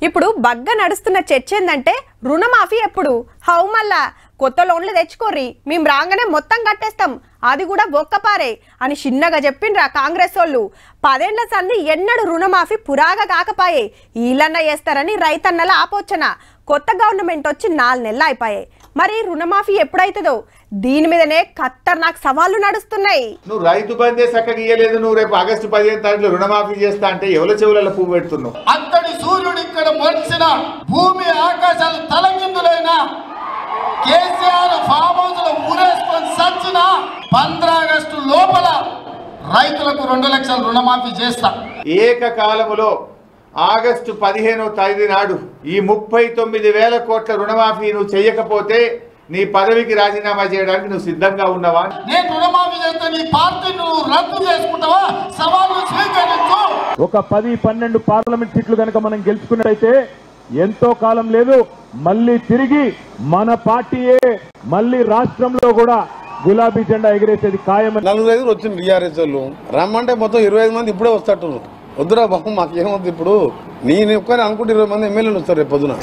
ఇప్పుడు బగ్గ నడుస్తున్న చర్చ ఏందంటే రుణమాఫీ ఎప్పుడు హౌ మళ్ళా కొత్త లోన్లు తెచ్చుకోర్రి మేము రాగానే మొత్తం కట్టేస్తాం అది కూడా ఒక్కపారే అని చిన్నగా చెప్పిండ్రా కాంగ్రెస్ వాళ్ళు 10 ఏళ్ల సంది ఎన్నడు రుణమాఫీ పురాగా కాకపాయే ఈలన్న చేస్తారని రైతన్నల ఆపోచన కొత్త గవర్నమెంట్ వచ్చి 4 నెలలు అయిపోయాయి మరి రుణమాఫీ ఎప్పుడైతుందో దీని మీదనే ఖతర్నాక్ సవాళ్లు నడుస్తున్నాయి. నువ్వు రైతు బందే చక్కగా ఇయ్యలేదు, నువ్వు రేపు ఆగస్టు 15 తారీఖులో రుణమాఫీ చేస్తా అంటే ఎవరి చెవులలో పువ్వు పెడుతున్నావు? అంతటి సూర్యుడు ఇక్కడ మొలిసిన భూమి ఆకాశాలు తలకిందులైన కేసీఆర్ ఫామ్ హౌస్ లో ఊరేసుకొని సచ్చిన 15 ఆగస్టు లోపల రైతులకు 2 లక్షల రుణమాఫీ చేస్తా. ఏకకాలములో ఆగస్టు 15వ తేదీ నాడు ఈ 39,000 కోట్ల రుణమాఫీ నువ్వు చేయకపోతే నీ పదవికి రాజీనామా చేయడానికి నువ్వు సిద్ధంగా ఉన్నావా? నేను రుణమాఫీ చేస్తే నీ పార్టీని నువ్వు రద్దు చేసుకుంటావా? సవాలు స్వీకరించు. ఒక 10-12 పార్లమెంట్ సీట్లు కనుక మనం గెలుచుకున్నట్టయితే ఎంతో కాలం లేదు మళ్ళీ తిరిగి మన పార్టీయే మళ్ళీ రాష్ట్రంలో కూడా గులాబీ జెండా ఎగిరేసేది ఖాయం. 4-5 వచ్చింది టీఆర్ఎస్ వాళ్ళు రమ్మంటే మొత్తం 25 మంది ఇప్పుడే వస్తారు. వద్దురా బాబు మాకేమొద్దు, ఇప్పుడు నేను ఒక్కనే అనుకుంటే 20 మంది ఎమ్మెల్యేలు వస్తారు రేపు పొద్దున.